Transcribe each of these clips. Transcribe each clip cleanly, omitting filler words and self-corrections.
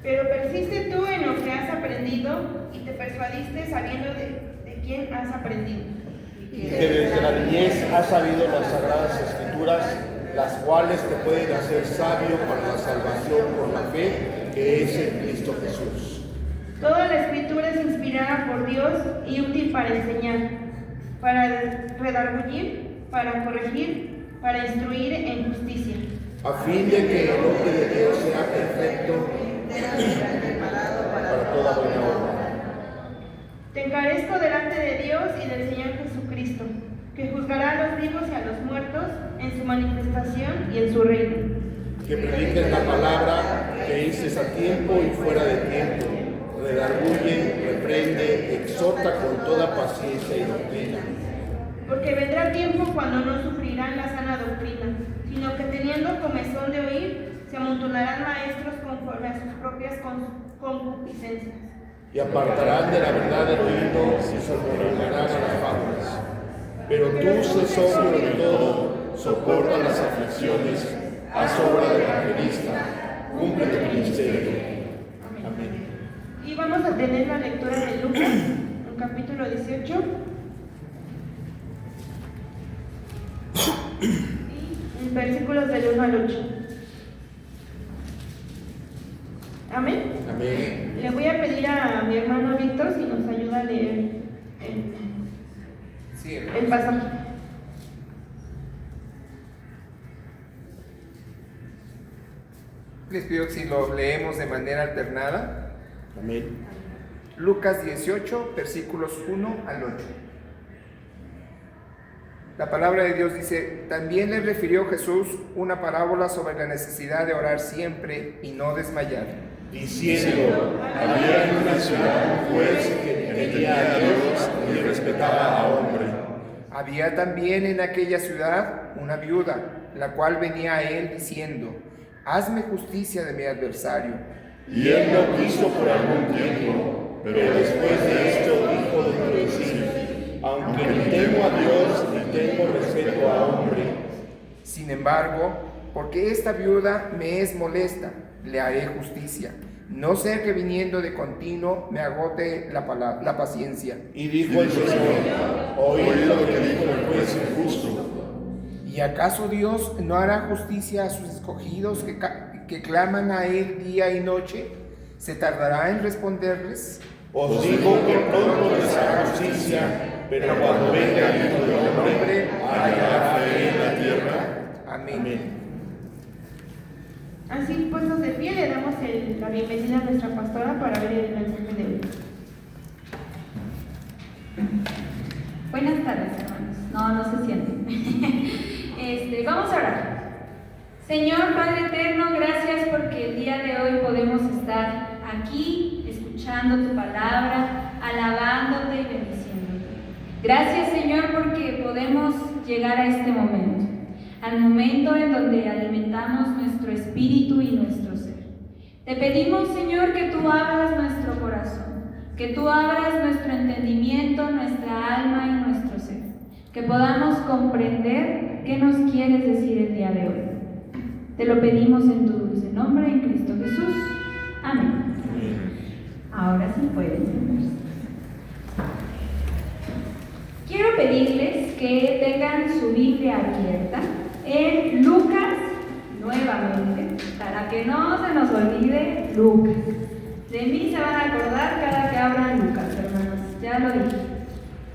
Pero persiste tú en lo que has aprendido y te persuadiste sabiendo de quién has aprendido. Y que desde la niñez has sabido las sagradas escrituras, las cuales te pueden hacer sabio para la salvación por la fe que es en Cristo Jesús. Toda la escritura es inspirada por Dios y útil para enseñar, para redarguir, para corregir, para instruir en justicia, A fin de que el hombre de Dios sea perfecto para toda buena obra. Te encarezco delante de Dios y del Señor Jesucristo, que juzgará a los vivos y a los muertos en su manifestación y en su reino. Que prediques la palabra, que dices a tiempo y fuera de tiempo, redarguye, reprende, exhorta con toda paciencia y doctrina. Porque vendrá tiempo cuando no sufrirán la sana doctrina, sino que teniendo comezón de oír, se amontonarán maestros conforme a sus propias concupiscencias. Y apartarán de la verdad el oído y se volverán a las fábulas. Pero tú sé sobrio en todo, soporta las aflicciones, haz obra de evangelista, cumple tu ministerio. Amén. Y vamos a tener la lectura de Lucas, en capítulo 18. Y en versículos del 1 al 8. Amén. Amén. Le voy a pedir a mi hermano Víctor si nos ayuda a leer el pasaje. Les pido que si lo leemos de manera alternada. Amén. Lucas 18, versículos 1 al 8. La palabra de Dios dice: también le refirió Jesús una parábola sobre la necesidad de orar siempre y no desmayar, Diciendo, había en una ciudad un juez que temía a Dios y respetaba a hombre. Había también en aquella ciudad una viuda, la cual venía a él diciendo: hazme justicia de mi adversario. Y él no quiso por algún tiempo, pero después de esto dijo dentro de sí, aunque ni temo a Dios ni tengo respeto a hombre. Sin embargo, porque esta viuda me es molesta, le haré justicia, no sea que viniendo de continuo me agote la paciencia. Y dijo el Señor, oíd lo que dijo el juez injusto. ¿Y acaso Dios no hará justicia a sus escogidos que claman a Él día y noche? ¿Se tardará en responderles? Os digo que pronto les hará justicia, pero cuando venga el Hijo del Hombre, hallará fe en la tierra. Amén. Amén. Así puestos de pie, le damos la bienvenida a nuestra pastora para ver el mensaje de hoy. Buenas tardes, hermanos. No se sienten. Vamos a orar. Señor Padre Eterno, gracias porque el día de hoy podemos estar aquí escuchando tu palabra, alabándote y bendiciéndote. Gracias, Señor, porque podemos llegar a este momento, al momento en donde alimentamos nuestro espíritu y nuestro ser. Te pedimos, Señor, que tú abras nuestro corazón, que tú abras nuestro entendimiento, nuestra alma y nuestro ser, que podamos comprender qué nos quieres decir el día de hoy. Te lo pedimos en tu dulce nombre, en Cristo Jesús. Amén. Ahora sí pueden sentarse. Quiero pedirles que tengan su Biblia abierta en Lucas, nuevamente, para que no se nos olvide Lucas. De mí se van a acordar cada que abran Lucas, hermanos, ya lo dije.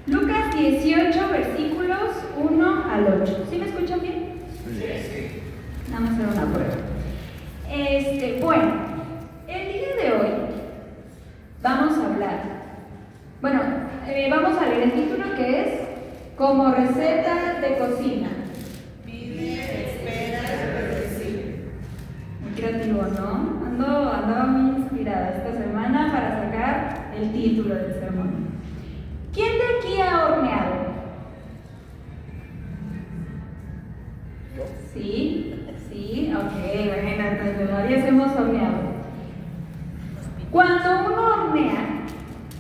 Lucas 18, versículos 1 al 8. ¿Sí me escuchan bien? Sí. Nada más hacer una prueba. Bueno, el día de hoy vamos a hablar. Bueno, vamos a leer el título, que es Como receta de cocina. Pide, espera y recibe. Muy creativo, ¿no? Andaba muy inspirada esta semana para sacar el título del sermón. ¿Quién de aquí ha horneado? Sí, ok, bueno, entonces varias hemos horneado. Cuando uno hornea,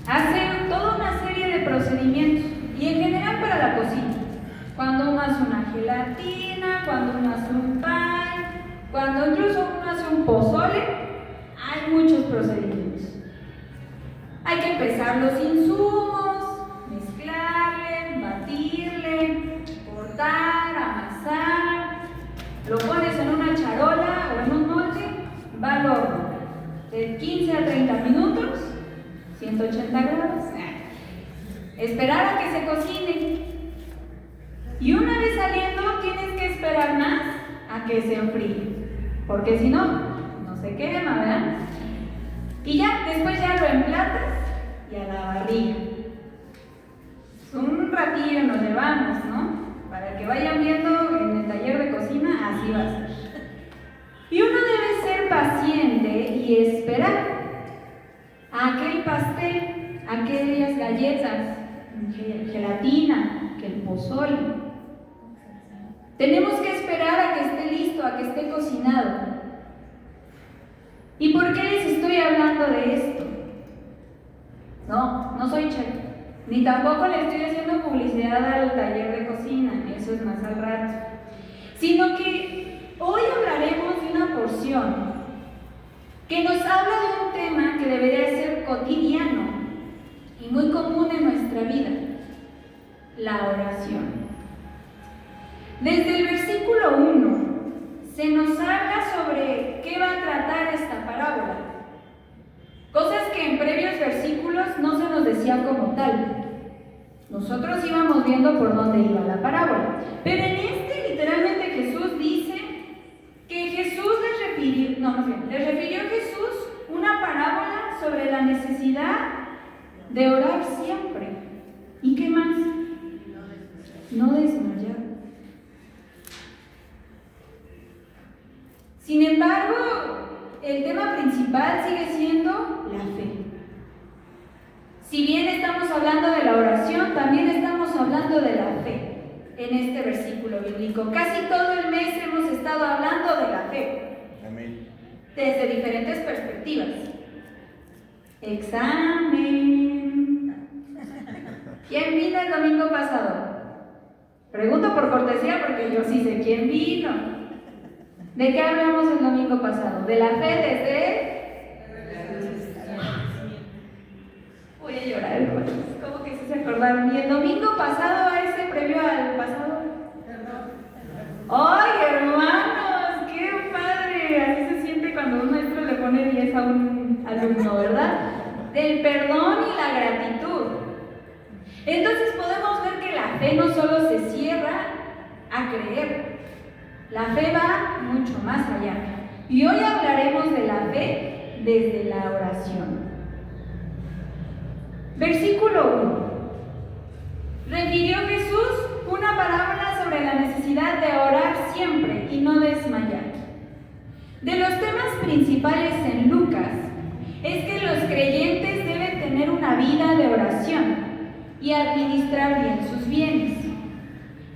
hace toda una serie de procedimientos, y en general para la cocina. Cuando uno hace una gelatina, cuando uno hace un pan, cuando incluso uno hace un pozole, hay muchos procedimientos. Hay que pesar los insumos, mezclarle, batirle, cortar, amasar. Lo pones en una charola o en un molde, va al horno. De 15 a 30 minutos, 180 grados. Esperar a que se cocine. Y una vez saliendo, tienes que esperar más a que se enfríe. Porque si no, no se quema, ¿verdad? Y ya, después ya lo emplatas y a la barriga. Un ratillo nos llevamos, ¿no? Para que vayan viendo en el taller de cocina, así va a ser. Y uno debe ser paciente y esperar a aquel pastel, a aquellas galletas, gelatina, que el pozole. Tenemos que esperar a que esté listo, a que esté cocinado. ¿Y por qué les estoy hablando de esto? No soy chef, ni tampoco le estoy haciendo publicidad al taller de cocina, eso es más al rato. Sino que hoy hablaremos de una porción que nos habla de un tema que debería ser cotidiano y muy común en nuestra vida, la oración. Desde el versículo 1 se nos habla sobre qué va a tratar esta parábola, cosas que en previos versículos no se nos decía como tal. Nosotros íbamos viendo por dónde iba la parábola, pero en este literalmente Jesús dice que les refirió Jesús una parábola sobre la necesidad de orar siempre. ¿Y qué más? No desmayar. Sin embargo, el tema principal sigue siendo la fe. Si bien estamos hablando de la oración, también estamos hablando de la fe en este versículo bíblico. Casi todo el mes hemos estado hablando de la fe. Amén. Desde diferentes perspectivas. Examen. ¿Quién vino el domingo pasado? Pregunto por cortesía porque yo sí sé quién vino. ¿De qué hablamos el domingo pasado? De la fe desde... Voy a llorar, hermanos. ¿Cómo que sí se acordaron? ¿Y el domingo pasado a ese previo al pasado? ¡Ay, hermanos! ¡Qué padre! Así se siente cuando un maestro le pone 10 a un alumno, ¿verdad? Del perdón y la gratitud. Entonces podemos ver que la fe no solo se cierra a creer. La fe va mucho más allá. Y hoy hablaremos de la fe desde la oración. Versículo 1. Refirió Jesús una parábola sobre la necesidad de orar siempre y no desmayar. De los temas principales en Lucas es que los creyentes deben tener una vida de oración y administrar bien sus bienes.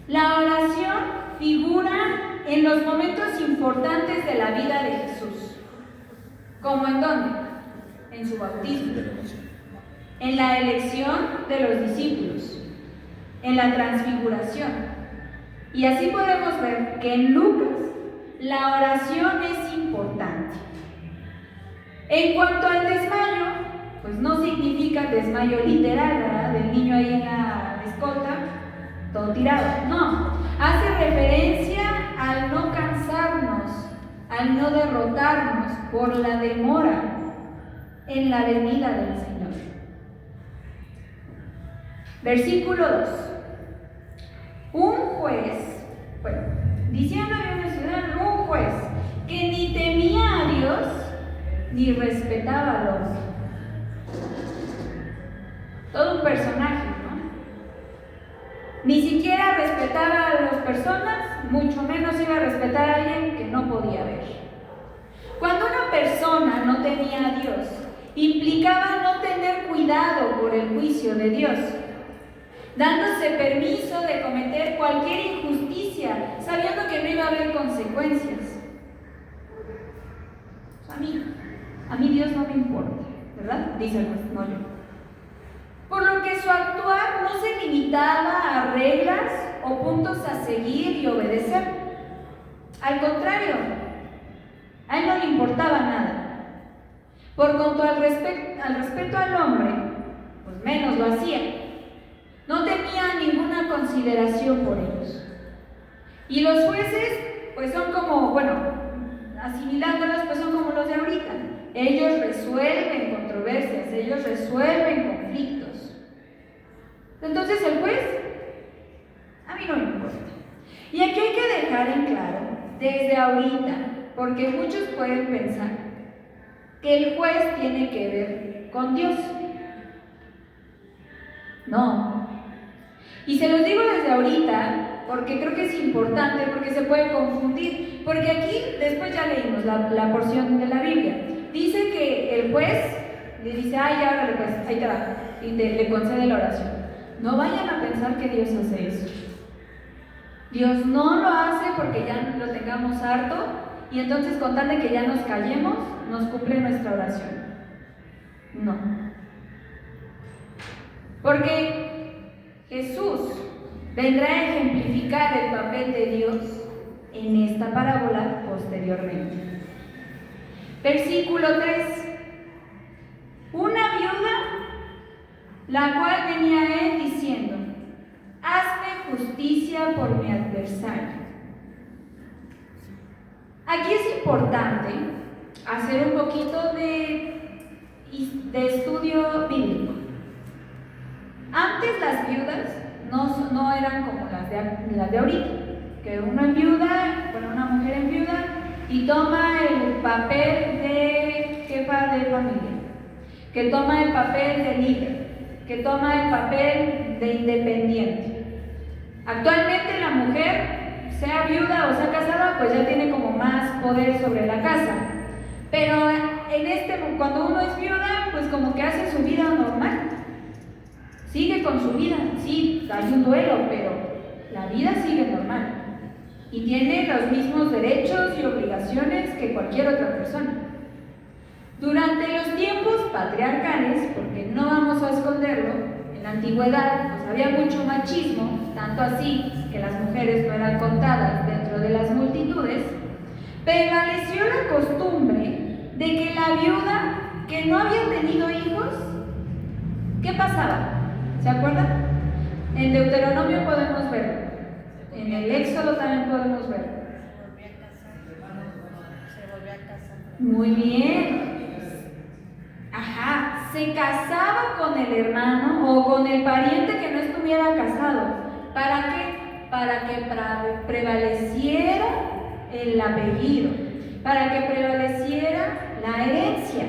La oración figura en los momentos importantes de la vida de Jesús. ¿Cómo en dónde? En su bautismo, en la elección de los discípulos, en la transfiguración. Y así podemos ver que en Lucas la oración es importante. En cuanto al desmayo, pues no significa desmayo literal, ¿verdad? Del niño ahí en la escolta, todo tirado. No, hace referencia al no cansarnos, al no derrotarnos por la demora en la venida del Señor. Versículo 2. Un juez, diciendo en una ciudad, un juez que ni temía a Dios ni respetaba al hombre. Todo un personaje, ¿no? Ni siquiera respetaba a las personas, mucho menos iba a respetar a alguien que no podía ver. Cuando una persona no temía a Dios, implicaba no tener cuidado por el juicio de Dios, dándose permiso de cometer cualquier injusticia, sabiendo que no iba a haber consecuencias. A mí Dios no me importa, ¿verdad? Dice el juez, no yo. Por lo que su actuar no se limitaba a reglas o puntos a seguir y obedecer. Al contrario, a él no le importaba nada. Por cuanto al respeto al hombre, pues menos lo hacía. No tenía ninguna consideración por ellos. Y los jueces, pues son como, bueno, asimilándolos, pues son como los de ahorita. Ellos resuelven controversias, ellos resuelven conflictos. Entonces el juez, a mí no me importa. Y aquí hay que dejar en claro, desde ahorita, porque muchos pueden pensar que el juez tiene que ver con Dios. No. Y se los digo desde ahorita, porque creo que es importante, porque se puede confundir. Porque aquí, después ya leímos la porción de la Biblia. Dice que el juez le dice, ay, órale pues, ahí te va, y le concede la oración. No vayan a pensar que Dios hace eso. Dios no lo hace porque ya lo tengamos harto, y entonces con tal de que ya nos callemos, nos cumple nuestra oración. No. Porque Jesús vendrá a ejemplificar el papel de Dios en esta parábola posteriormente. Versículo 3. Una viuda, la cual venía a él diciendo, hazme justicia por mi adversario. Aquí es importante hacer un poquito de estudio bíblico. Antes las viudas no eran como las de ahorita, que una mujer enviuda y toma el papel de jefa de familia, que toma el papel de líder, que toma el papel de independiente. Actualmente la mujer, sea viuda o sea casada, pues ya tiene como más poder sobre la casa. Pero cuando uno es viuda, pues como que hace su vida normal. Sigue con su vida, sí, hay un duelo, pero la vida sigue normal. Y tiene los mismos derechos y obligaciones que cualquier otra persona. Durante los tiempos patriarcales, porque no vamos a esconderlo, en la antigüedad pues había mucho machismo, tanto así que las mujeres no eran contadas dentro de las multitudes, prevaleció la costumbre de que la viuda que no había tenido hijos, ¿qué pasaba? ¿Se acuerdan? En Deuteronomio podemos verlo, en el Éxodo también podemos verlo. Se volvió a casar. Muy bien. Ajá, se casaba con el hermano o con el pariente que no estuviera casado. ¿Para qué? Para que prevaleciera el apellido, para que prevaleciera la herencia.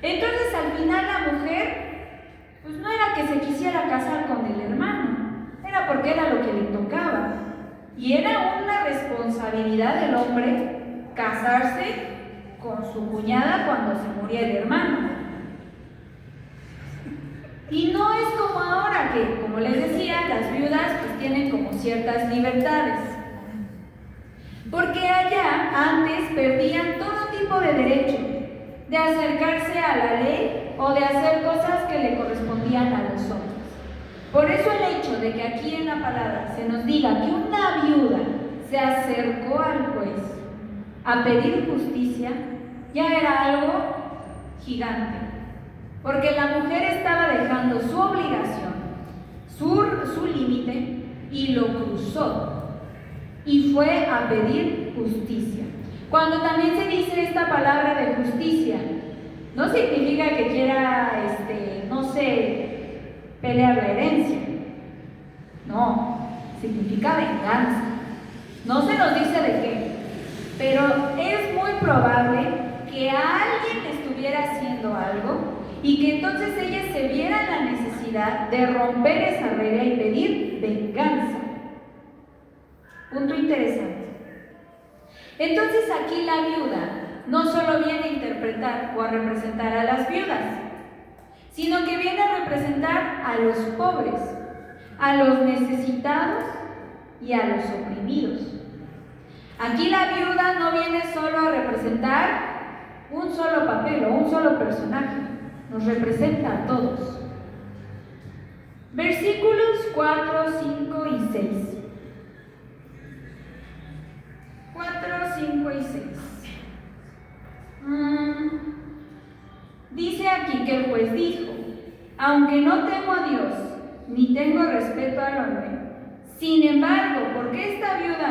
Entonces al final la mujer, pues no era que se quisiera casar con el hermano, era porque era lo que le tocaba. Y era una responsabilidad del hombre casarse con su cuñada cuando se moría el hermano. Y no es como ahora que, como les decía, las viudas pues tienen como ciertas libertades. Porque allá antes perdían todo tipo de derecho de acercarse a la ley o de hacer cosas que le correspondían a los hombres. Por eso el hecho de que aquí en la palabra se nos diga que una viuda se acercó al juez a pedir justicia, ya era algo gigante. Porque la mujer estaba dejando su obligación, su límite, y lo cruzó. Y fue a pedir justicia. Cuando también se dice esta palabra de justicia, no significa que quiera, no sé, pelear la herencia. No, significa venganza. No se nos dice de qué, pero es muy probable que a alguien le estuviera haciendo algo y que entonces ella se viera en la necesidad de romper esa regla y pedir venganza. Punto interesante. Entonces aquí la viuda no solo viene a interpretar o a representar a las viudas, sino que viene a representar a los pobres, a los necesitados y a los oprimidos. Aquí la viuda no viene solo a representar un solo papel o un solo personaje, nos representa a todos. Versículos 4, 5 y 6. 4, 5 y 6. Dice aquí que el juez dijo: aunque no temo a Dios, ni tengo respeto al hombre, sin embargo, porque esta viuda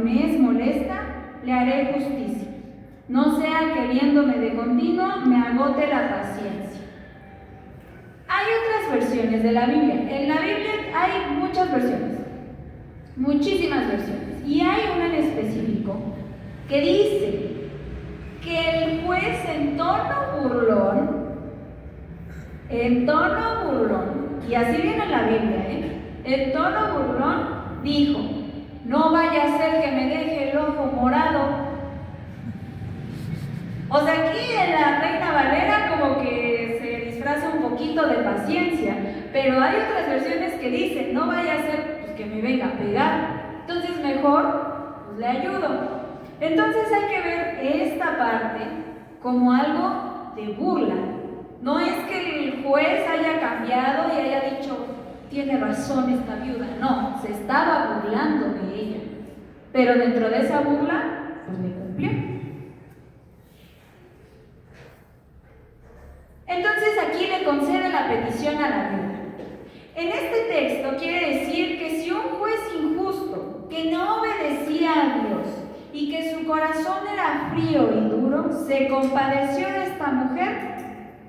me es molesta, le haré justicia, no sea que viéndome de continuo me agote la paciencia. Hay otras versiones de la Biblia. En la Biblia hay muchas versiones, muchísimas versiones, y hay una en específico que dice que el juez en tono burlón, y así viene en la Biblia, en tono burlón, dijo: no vaya a ser que me deje el ojo morado. O sea, aquí en la Reina Valera como que se disfraza un poquito de paciencia, pero hay otras versiones que dicen: no vaya a ser pues, que me venga a pegar, entonces mejor pues, le ayudo. Entonces hay que ver esta parte como algo de burla. No es que el juez haya cambiado y haya dicho: tiene razón esta viuda. No, se estaba burlando de ella. Pero dentro de esa burla, pues le cumplió. Entonces aquí le concede la petición a la viuda. En este texto quiere decir que si un juez injusto, que no obedecía a Dios y que su corazón era frío y duro, se compadeció de esta mujer,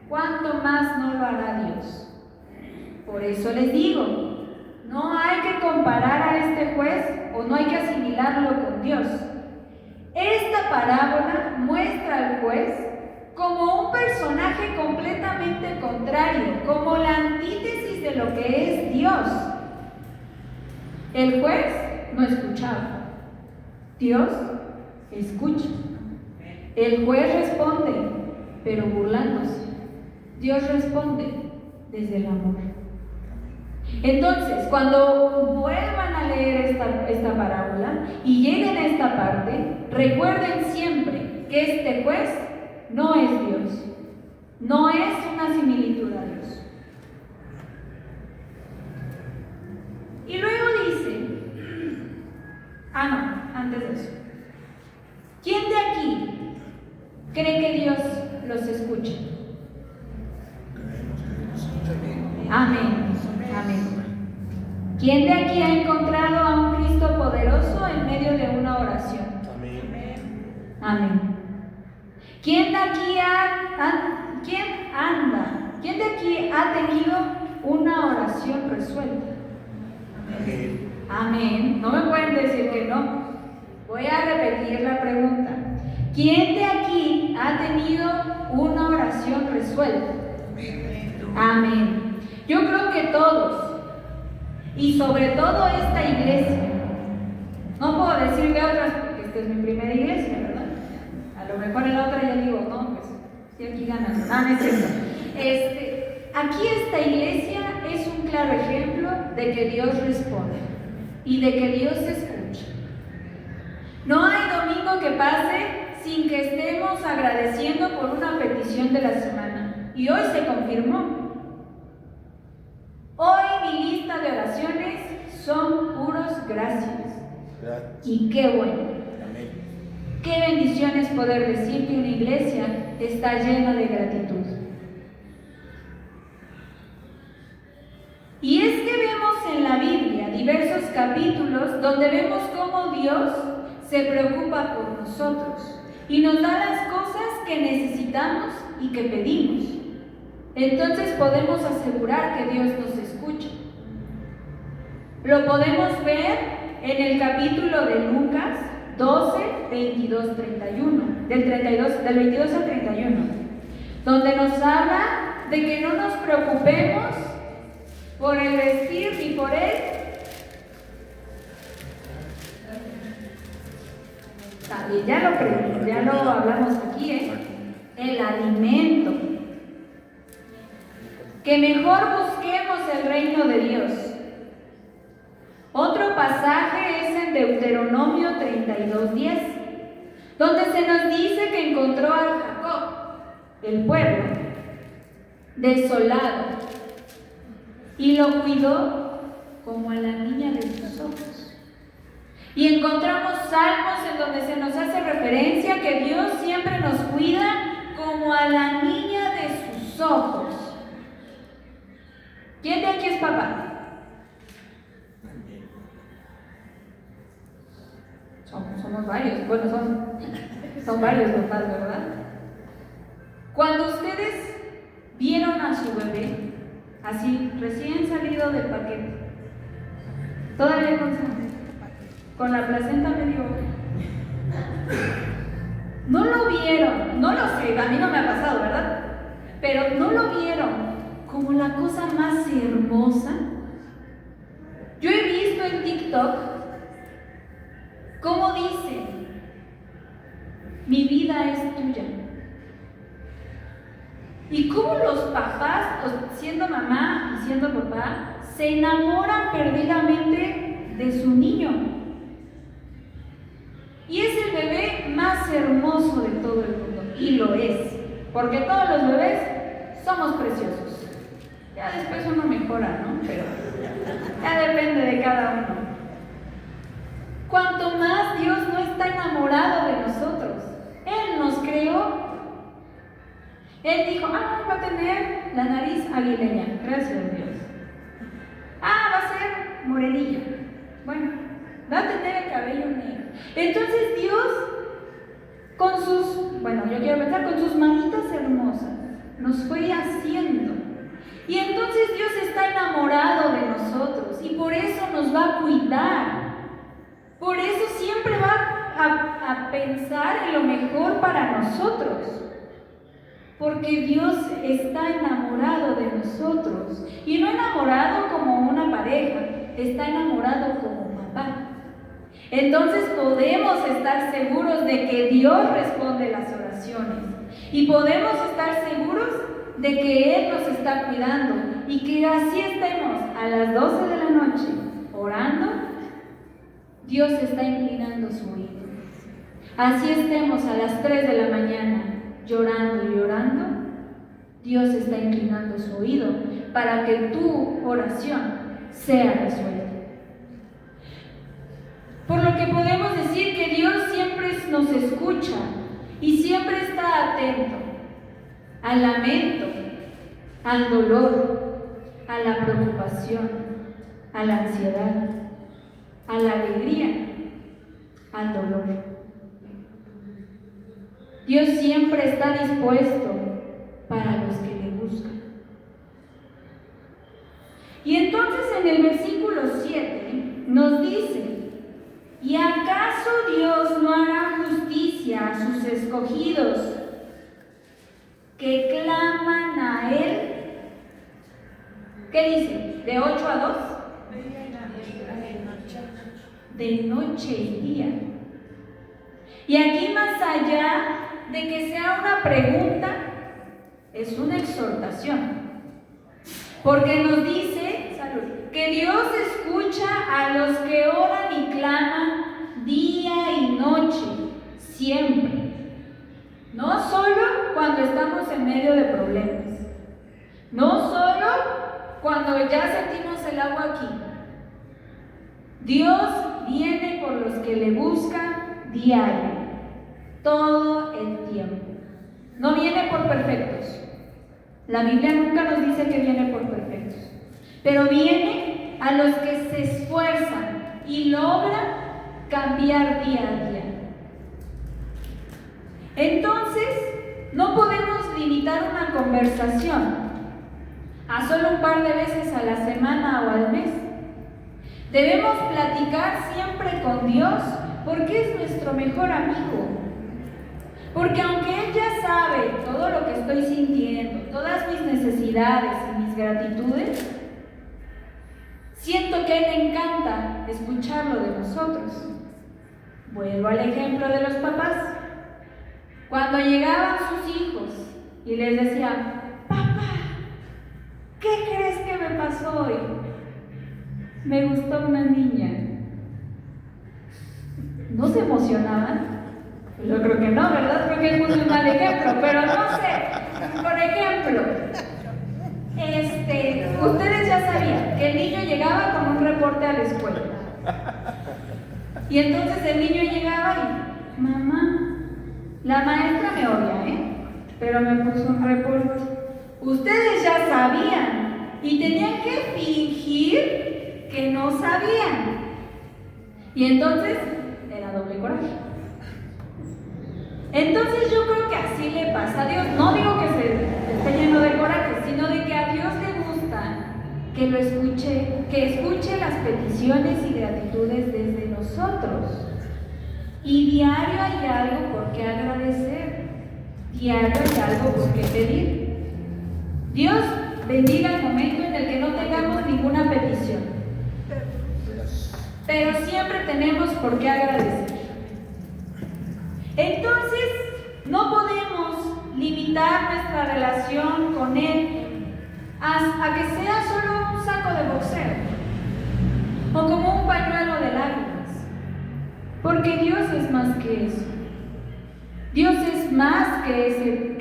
¿cuánto más no lo hará Dios? Por eso les digo, no hay que comparar a este juez o no hay que asimilarlo con Dios. Esta parábola muestra al juez como un personaje completamente contrario, como la antítesis de lo que es Dios. El juez no escuchaba, Dios escucha. El juez responde, pero burlándose. Dios responde desde el amor. Entonces, cuando vuelvan a leer esta parábola y lleguen a esta parte, recuerden siempre que este juez no es Dios, no es una similitud a Dios. Y luego dice, antes de eso, ¿quién de aquí cree que Dios los escucha? Amén, amén. ¿Quién de aquí ha encontrado a un Cristo poderoso en medio de una oración? Amén. Amén. ¿Quién de aquí ha tenido una oración resuelta? Amén. Amén. No me pueden decir que no. Voy a repetir la pregunta. ¿Quién de aquí ha tenido una oración resuelta? Amén. Yo creo que todos, y sobre todo esta iglesia. No puedo decir de otras porque esta es mi primera iglesia, ¿verdad? A lo mejor en la otra ya digo, no, pues sí, aquí ganas. No es cierto. Aquí esta iglesia es un claro ejemplo de que Dios responde y de que Dios escucha. No hay domingo que pase sin que estemos agradeciendo por una petición de la semana. Y hoy se confirmó. Hoy mi lista de oraciones son puros gracias. Y qué bueno. Amén. Qué bendición es poder decir que una iglesia está llena de gratitud. Y es que vemos en la Biblia diversos capítulos donde vemos cómo Dios se preocupa por nosotros y nos da las cosas que necesitamos y que pedimos. Entonces podemos asegurar que Dios nos escucha. Lo podemos ver en el capítulo de Lucas 12, 22, 31, del 22 al 31, donde nos habla de que no nos preocupemos por el vestir ni por él. También ya lo hablamos aquí, el alimento. Que mejor busquemos el reino de Dios. Otro pasaje es en Deuteronomio 32:10, donde se nos dice que encontró a Jacob, el pueblo, desolado, y lo cuidó como a la niña de sus ojos. Y encontramos salmos en donde se nos hace referencia que Dios siempre nos cuida como a la niña de sus ojos. ojos. ¿Quién de aquí es papá? Somos varios, bueno, son varios papás, ¿verdad? Cuando ustedes vieron a su bebé, así, recién salido del paquete, todavía con la placenta medio, no lo vieron, no lo sé, a mí no me ha pasado, ¿verdad? Pero no lo vieron como la cosa más hermosa. Yo he visto en TikTok cómo dice, mi vida es tuya. Y cómo los papás, siendo mamá y siendo papá, se enamoran perdidamente de su niño. Y es el bebé más hermoso de todo el mundo. Y lo es. Porque todos los bebés somos preciosos. Ya después uno mejora, ¿no? Pero ya depende de cada uno. Cuanto más Dios no está enamorado de nosotros. Él nos creó. Él dijo, va a tener la nariz aguileña. Gracias a Dios. Va a ser morenilla. Bueno, va a tener el cabello negro. Entonces Dios, con sus manitas hermosas, nos fue haciendo. Y entonces Dios está enamorado de nosotros y por eso nos va a cuidar. Por eso siempre va a pensar en lo mejor para nosotros. Porque Dios está enamorado de nosotros. Y no enamorado como una pareja, está enamorado como papá. Entonces podemos estar seguros de que Dios responde las oraciones. Y podemos estar seguros de que Él nos está cuidando. Y que así estemos a las 12 de la noche orando, Dios está inclinando su oído. Así estemos a las 3 de la mañana llorando y orando, Dios está inclinando su oído para que tu oración sea resuelta. Por lo que podemos decir que Dios siempre nos escucha y siempre está atento al lamento, al dolor, a la preocupación, a la ansiedad, a la alegría, al dolor. Dios siempre está dispuesto para los que le buscan. Y entonces en el versículo 7 nos dice, ¿y acaso Dios no hará justicia a sus escogidos que claman a Él? ¿Qué dice? ¿De 8 a 2? De noche y día. Y aquí, más allá de que sea una pregunta, es una exhortación. Porque nos dice, que Dios escucha a los que oran y claman día y noche, siempre. No solo cuando estamos en medio de problemas. No solo cuando ya sentimos el agua aquí. Dios viene por los que le buscan diario. Todo el tiempo. No viene por perfectos. La Biblia nunca nos dice que viene por perfectos. Pero viene a los que se esfuerzan y logran cambiar día a día. Entonces, no podemos limitar una conversación a solo un par de veces a la semana o al mes. Debemos platicar siempre con Dios porque es nuestro mejor amigo. Porque aunque Él ya sabe todo lo que estoy sintiendo, todas mis necesidades y mis gratitudes, siento que a Él le encanta escucharlo de nosotros. Vuelvo al ejemplo de los papás. Cuando llegaban sus hijos y les decían, papá, ¿qué crees que me pasó hoy? Me gustó una niña. ¿No se emocionaban? Yo creo que no, ¿verdad? Creo que es un mal ejemplo, pero no sé. Por ejemplo, ustedes ya sabían que el niño llegaba con un reporte a la escuela. Y entonces el niño llegaba y, mamá, la maestra me odia, pero me puso un reporte. Ustedes ya sabían y tenían que fingir que no sabían. Y entonces era doble coraje. Entonces yo creo que así le pasa a Dios. No digo que se esté lleno de coraje, sino de que a Dios le gusta que escuche las peticiones y gratitudes desde nosotros. Y diario hay algo por qué agradecer, diario hay algo por qué pedir. Dios bendiga el momento en el que no tengamos ninguna petición, pero siempre tenemos por qué agradecer. Entonces, no podemos limitar nuestra relación con Él a que sea solo un saco de boxeo o como un pañuelo de lágrimas, porque Dios es más que eso. Dios es más que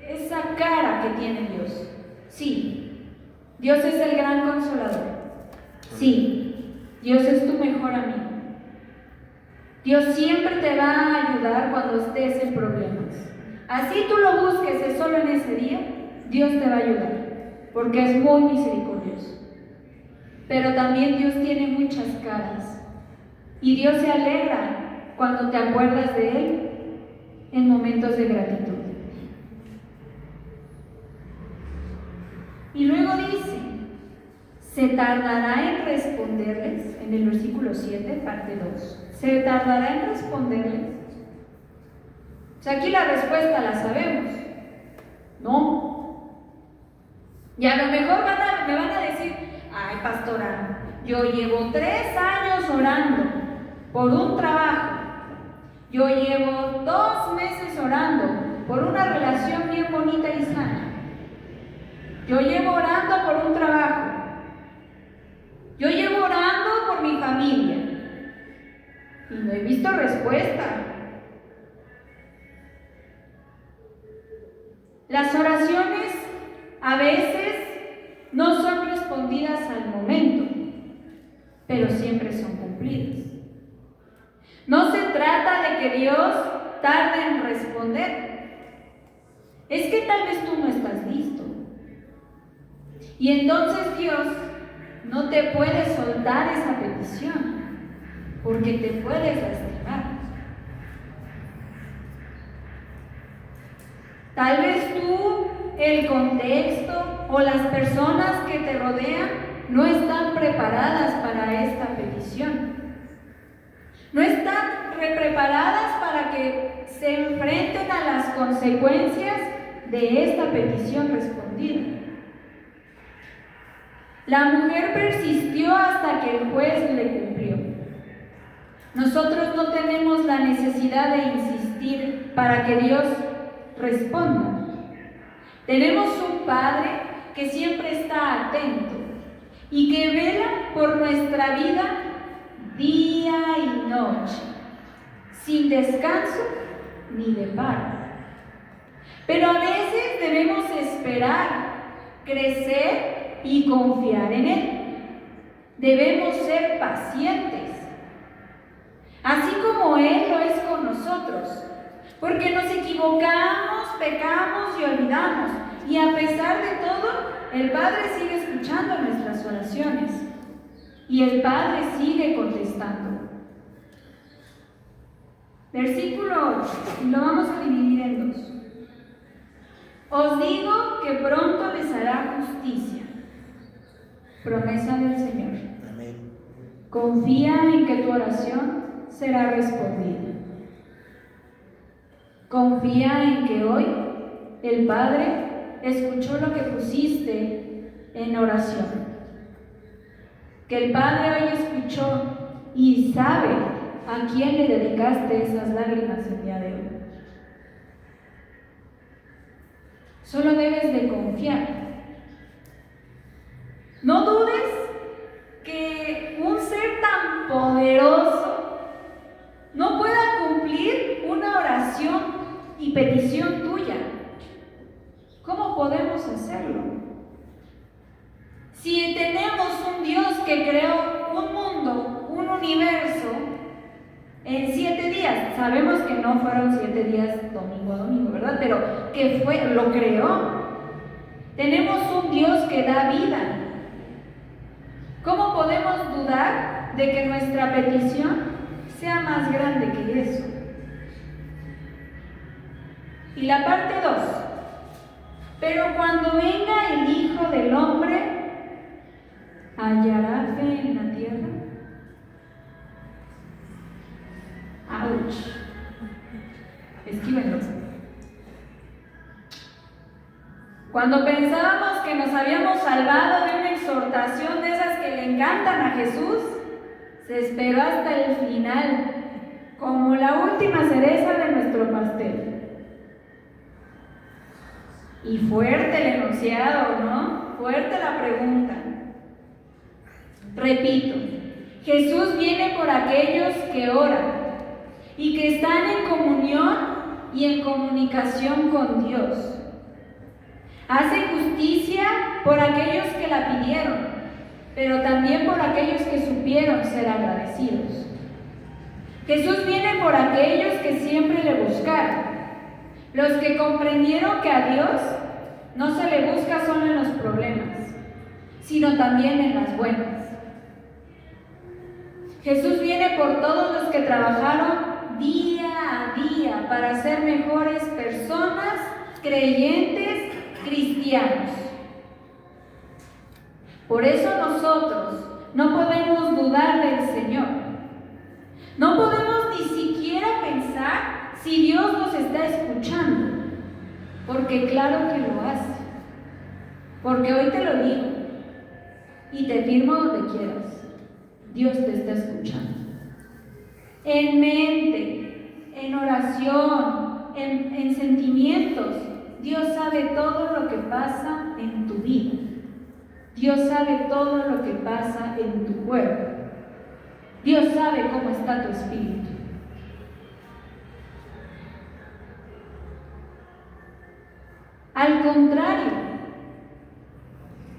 esa cara que tiene Dios. Sí, Dios es el gran consolador. Sí, Dios es tu mejor amigo. Dios siempre te va a ayudar cuando estés en problemas. Así tú lo busques solo en ese día, Dios te va a ayudar, porque es muy misericordioso. Pero también Dios tiene muchas caras, y Dios se alegra cuando te acuerdas de Él en momentos de gratitud. Y luego dice, se tardará en responderles, en el versículo 7, parte 2, se tardará en responderles. O sea, aquí la respuesta la sabemos. No. Y a lo mejor me van a decir, ay, pastora, yo llevo 3 años orando por un trabajo. Yo llevo 2 meses orando por una relación bien bonita y sana. Yo llevo orando por un trabajo. Yo llevo orando por mi familia. Y no he visto respuesta. Las oraciones a veces no son respondidas al momento, pero siempre son cumplidas. No se trata de que Dios tarde en responder. Es que tal vez tú no estás listo. Y entonces Dios no te puede soltar esa petición, porque te puedes lastimar. Tal vez tú, el contexto o las personas que te rodean no están preparadas para esta petición. No están preparadas para que se enfrenten a las consecuencias de esta petición respondida. La mujer persistió hasta que el juez le cumplió. Nosotros no tenemos la necesidad de insistir para que Dios responda. Tenemos un Padre que siempre está atento y que vela por nuestra vida día y noche, sin descanso ni de paro. Pero a veces debemos esperar, crecer y confiar en Él. Debemos ser pacientes, así como Él lo es con nosotros, porque nos equivocamos, pecamos y olvidamos, y a pesar de todo, el Padre sigue escuchando nuestras oraciones y el Padre sigue contestando. Versículo 8, y lo vamos a dividir en 2. Os digo que pronto les hará justicia. Promesa del Señor. Amén. Confía en que tu oración será respondida. Confía en que hoy el Padre escuchó lo que pusiste en oración. Que el Padre hoy escuchó y sabe a quién le dedicaste esas lágrimas el día de hoy. Solo debes de confiar. No dudes que un ser tan poderoso no pueda cumplir una oración y petición tuya. ¿Cómo podemos hacerlo? Si tenemos un Dios que creó un mundo, un universo, en 7 días, sabemos que no fueron 7 días domingo a domingo, ¿verdad? Pero que lo creó. Tenemos un Dios que da vida. ¿Cómo podemos dudar de que nuestra petición sea más grande que eso? Y la parte 2. Pero cuando venga el Hijo del Hombre, ¿hallará fe en la tierra? ¡Auch! Esquívenlo. Cuando pensábamos que nos habíamos salvado de una exhortación de esas que le encantan a Jesús, se esperó hasta el final, como la última cereza de nuestro pastel. Y fuerte el enunciado, ¿no? Fuerte la pregunta. Repito, Jesús viene por aquellos que oran y que están en comunión y en comunicación con Dios. Hace justicia por aquellos que la pidieron, pero también por aquellos que supieron ser agradecidos. Jesús viene por aquellos que siempre le buscaron, los que comprendieron que a Dios no se le busca solo en los problemas, sino también en las buenas. Jesús viene por todos los que trabajaron día a día para ser mejores personas, creyentes, cristianos. Por eso nosotros no podemos dudar del Señor. No podemos ni siquiera pensar si Dios nos está escuchando, porque claro que lo hace. Porque hoy te lo digo y te firmo donde quieras. Dios te está escuchando. En mente, en oración, en sentimientos, Dios sabe todo lo que pasa en tu vida. Dios sabe todo lo que pasa en tu cuerpo. Dios sabe cómo está tu espíritu. Al contrario,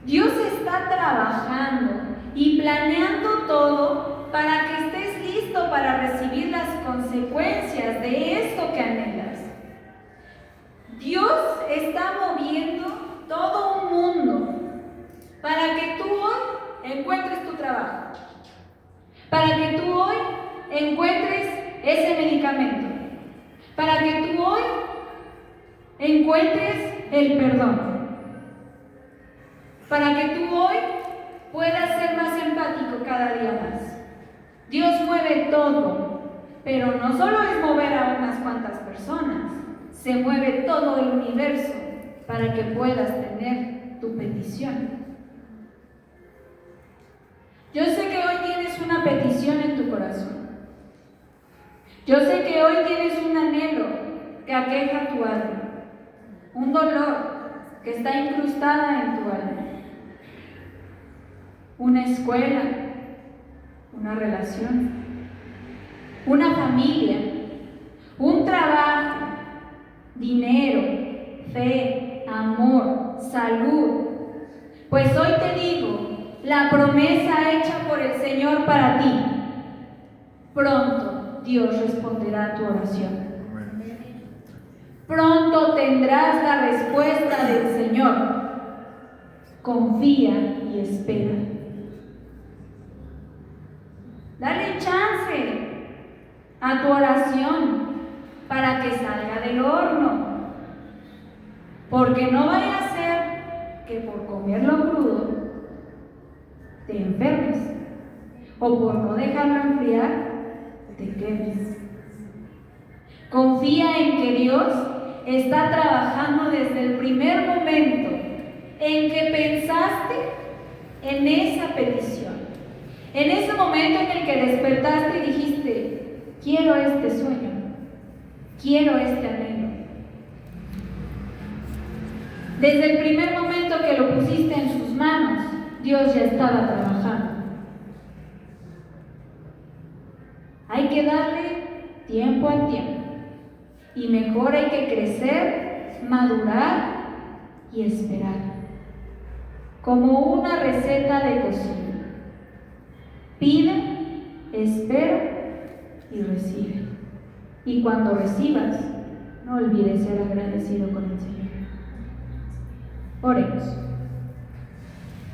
Dios está trabajando y planeando todo para que estés listo para recibir las consecuencias de esto que anhelas. Dios está moviendo todo un mundo para que tú hoy encuentres tu trabajo, para que tú hoy encuentres ese medicamento, para que tú hoy encuentres el perdón, para que tú hoy puedas ser más empático cada día más. Dios mueve todo, pero no solo es mover a unas cuantas personas, se mueve todo el universo para que puedas tener tu petición. Yo sé que hoy tienes una petición en tu corazón. Yo sé que hoy tienes un anhelo que aqueja tu alma, un dolor que está incrustada en tu alma. Una escuela, una relación, una familia, un trabajo, dinero, fe, amor, salud. Pues hoy te digo, la promesa hecha por el Señor para ti, pronto Dios responderá a tu oración. Pronto tendrás la respuesta del Señor. Confía y espera. Dale chance a tu oración para que salga del horno. Porque no vaya a ser que por comerlo crudo te enfermes, o por no dejarlo enfriar te quemes. Confía en que Dios está trabajando desde el primer momento en que pensaste en esa petición, en ese momento en el que despertaste y dijiste: quiero este sueño, quiero este anhelo. Desde el primer momento que lo pusiste en sus manos, Dios ya estaba trabajando. Hay que darle tiempo al tiempo. Y mejor hay que crecer, madurar y esperar. Como una receta de cocina. Pide, espera y recibe. Y cuando recibas, no olvides ser agradecido con el Señor. Oremos.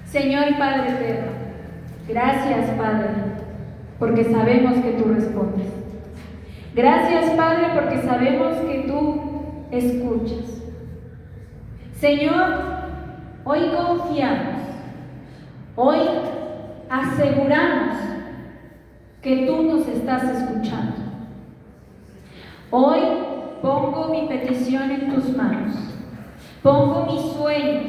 Señor y Padre eterno, gracias, Padre, porque sabemos que tú respondes. Gracias, Padre, porque sabemos que tú escuchas. Señor, hoy confiamos, hoy aseguramos que tú nos estás escuchando. Hoy pongo mi petición en tus manos. Pongo mis sueños,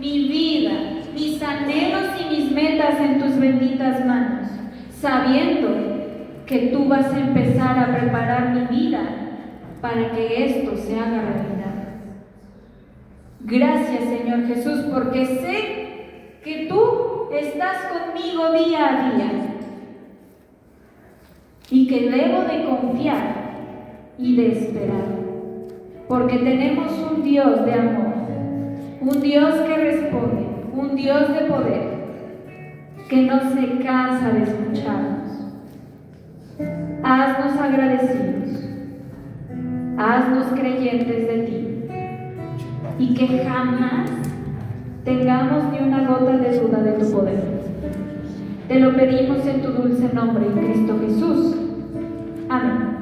mi vida, mis anhelos y mis metas en tus benditas manos, sabiendo que tú vas a empezar a preparar mi vida para que esto se haga realidad. Gracias, Señor Jesús, porque sé que tú estás conmigo día a día y que debo de confiar y de esperar, porque tenemos un Dios de amor, un Dios que responde, un Dios de poder, que no se cansa de escucharnos. Haznos agradecidos, haznos creyentes de ti, y que jamás tengamos ni una gota de duda de tu poder. Te lo pedimos en tu dulce nombre, en Cristo Jesús. Amén.